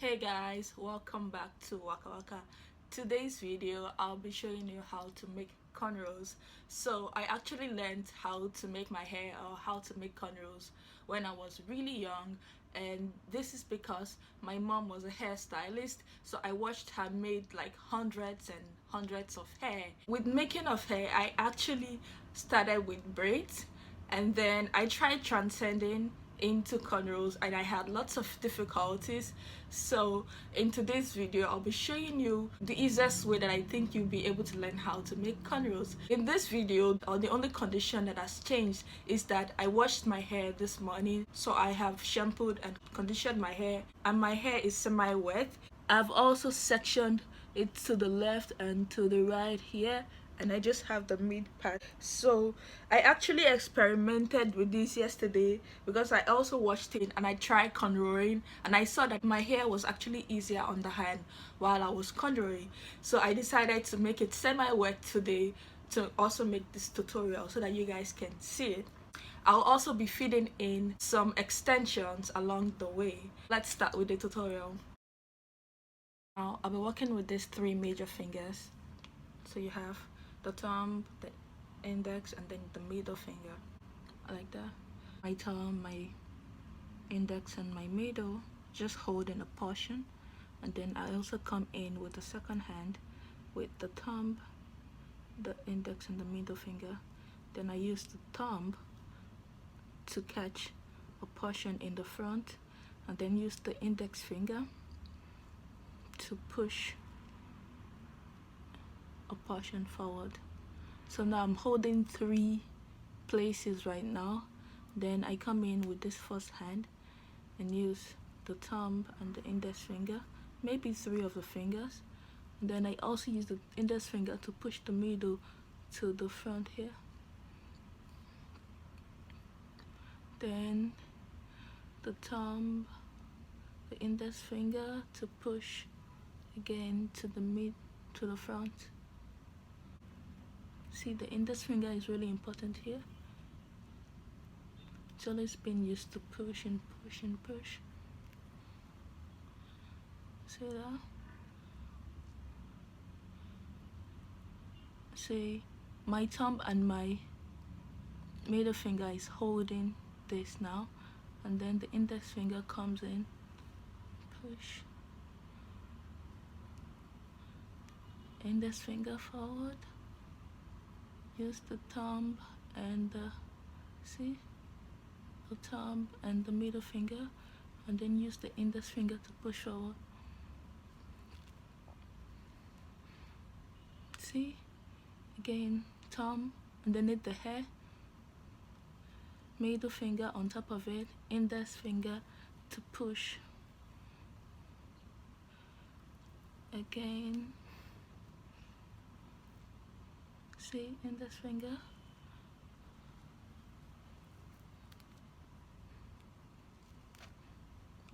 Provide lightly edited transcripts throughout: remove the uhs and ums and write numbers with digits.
Hey guys, welcome back to Waka Waka. Today's video I'll be showing you how to make cornrows. So I actually learned how to make my hair or how to make cornrows when I was really young, and this is because my mom was a hairstylist, so I watched her make like hundreds and hundreds of hair. With making of hair, I actually started with braids, and then I tried transcending into cornrows and I had lots of difficulties. So in today's video I'll be showing you the easiest way that I think you'll be able to learn how to make cornrows. In this video, the only condition that has changed is that I washed my hair this morning, so I have shampooed and conditioned my hair and my hair is semi-wet. I've also sectioned it to the left and to the right here, and I just have the mid part. So I actually experimented with this yesterday because I also watched it and I tried cornrowing, and I saw that my hair was actually easier on the hand while I was cornrowing. So I decided to make it semi-wet today to also make this tutorial so that you guys can see it. I'll also be feeding in some extensions along the way. Let's start with the tutorial. Now I'll be working with these three major fingers. So you have the thumb, the index, and then the middle finger, like that. My thumb, my index, and my middle, just holding a portion, and then I also come in with the second hand with the thumb, the index, and the middle finger. Then I use the thumb to catch a portion in the front, and then use the index finger to push a portion forward. So now I'm holding three places right now. Then I come in with this first hand and use the thumb and the index finger, maybe three of the fingers. And then I also use the index finger to push the middle to the front here. Then the thumb, the index finger to push again to the front. See, the index finger is really important here. It's always been used to push and push and push. See that? See, my thumb and my middle finger is holding this now, and then the index finger comes in, push, index finger forward, use the thumb and see, the thumb and the middle finger, and then use the index finger to push forward. See, again, thumb underneath the hair, middle finger on top of it, index finger to push. Again, see, index finger,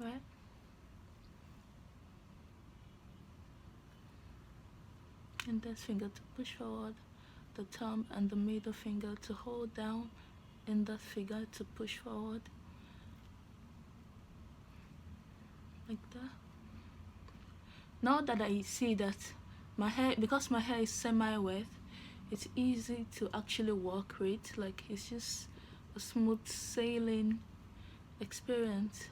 right? Index finger to push forward, the thumb and the middle finger to hold down, index finger to push forward, like that. Now that I see that my hair, because my hair is semi-wet, it's easy to actually work with. Like, it's just a smooth sailing experience.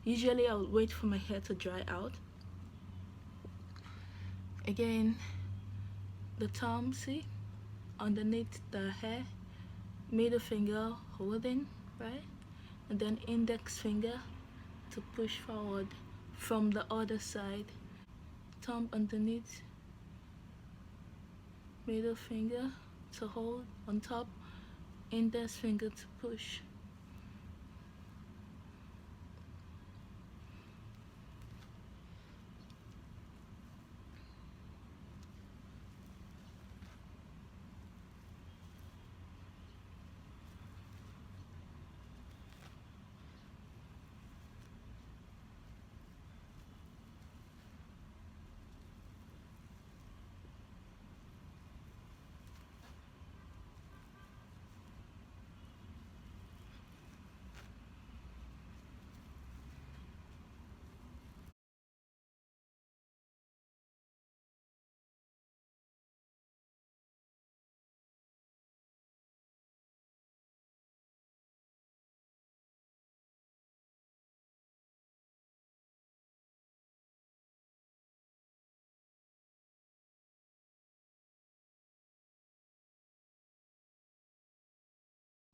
Usually I'll wait for my hair to dry out. Again, the thumb, see, underneath the hair, middle finger holding, right? And then index finger to push forward from the other side. Thumb underneath, middle finger to hold on top, index finger to push.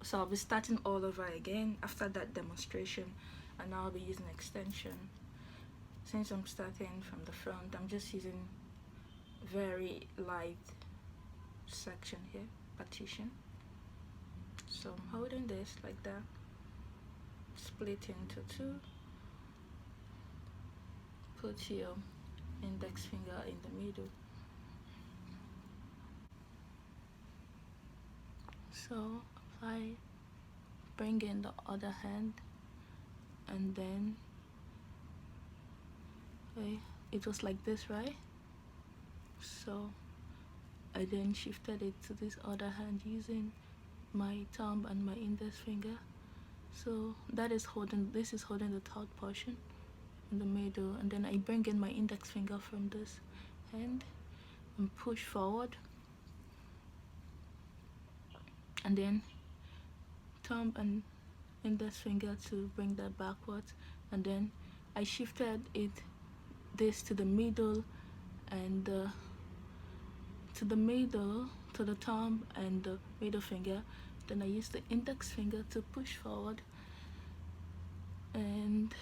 So I'll be starting all over again after that demonstration, and I'll be using extension. Since I'm starting from the front, I'm just using very light section here, partition. So I'm holding this like that, split into two, put your index finger in the middle. So I bring in the other hand, and then it was like this, right? So I then shifted it to this other hand using my thumb and my index finger. So that is holding, this is holding the third portion in the middle, and then I bring in my index finger from this hand and push forward, and then thumb and index finger to bring that backwards, and then I shifted this to the middle, and to the thumb and the middle finger. Then I use the index finger to push forward, and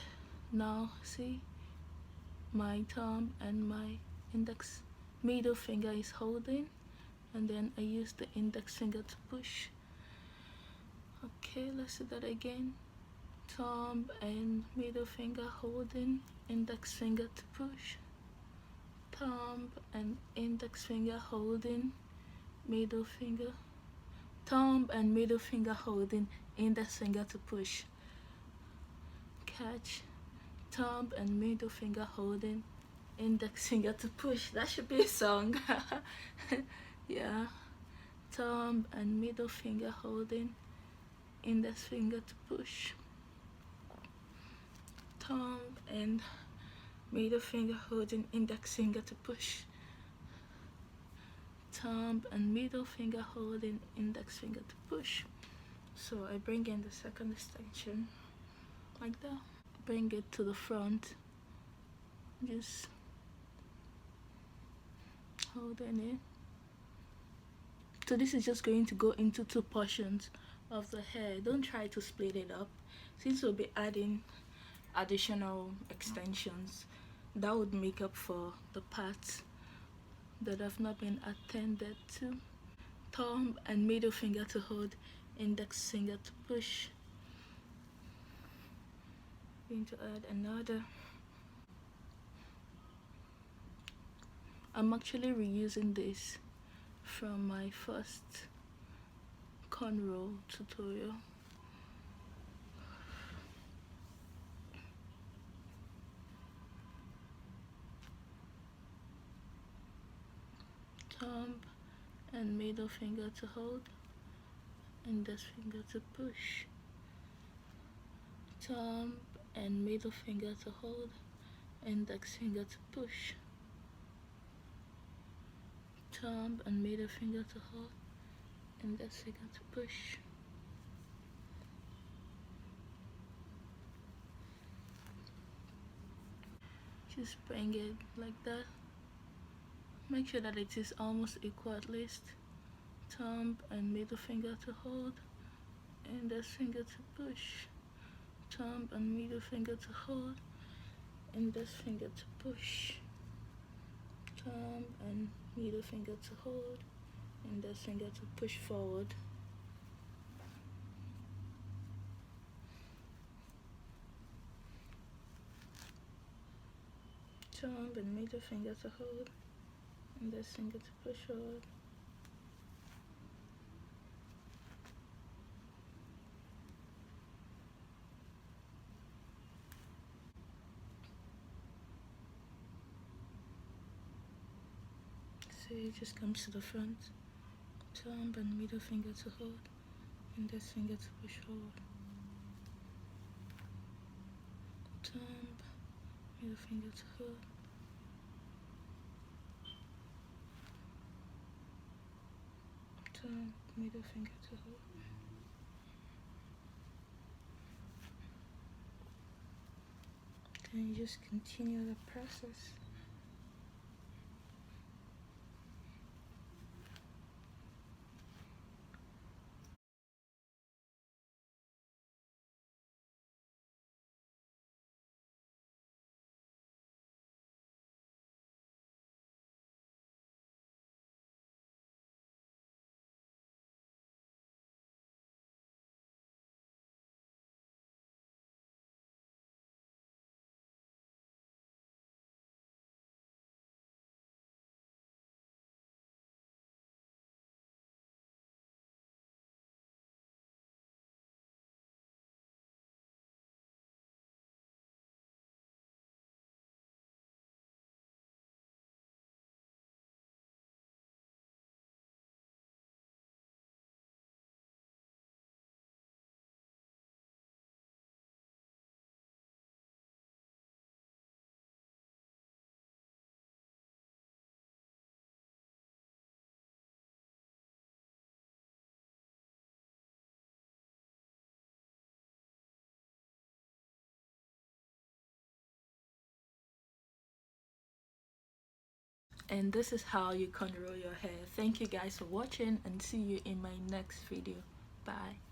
now see, my thumb and my middle finger is holding, and then I use the index finger to push. Okay, let's do that again. Thumb and middle finger holding, index finger to push, thumb and index finger holding, middle finger, thumb and middle finger holding, index finger to push. Catch, thumb and middle finger holding, index finger to push. That should be a song. Yeah, thumb and middle finger holding, index finger to push, thumb and middle finger holding, index finger to push, thumb and middle finger holding, index finger to push. So I bring in the second extension like that, bring it to the front, just holding it. So this is just going to go into two portions of the hair. Don't try to split it up, since we'll be adding additional extensions that would make up for the parts that have not been attended to. Thumb and middle finger to hold, index finger to push. Going to add another. I'm actually reusing this from my first cornrow tutorial. Thumb and middle finger to hold, index finger to push, thumb and middle finger to hold, index finger to push, thumb and middle finger to hold, index finger to push. Just bring it like that. Make sure that it is almost equal at least. Thumb and middle finger to hold, index finger to push, thumb and middle finger to hold, index finger to push, thumb and middle finger to hold, index finger to push forward. Thumb and middle finger to hold, index finger to push forward. So it just comes to the front. Thumb and middle finger to hold, index finger to push forward. Thumb, middle finger to hold. Thumb, middle finger to hold. Then you just continue the process. And this is how you cornrow your hair. Thank you guys for watching, and see you in my next video. Bye.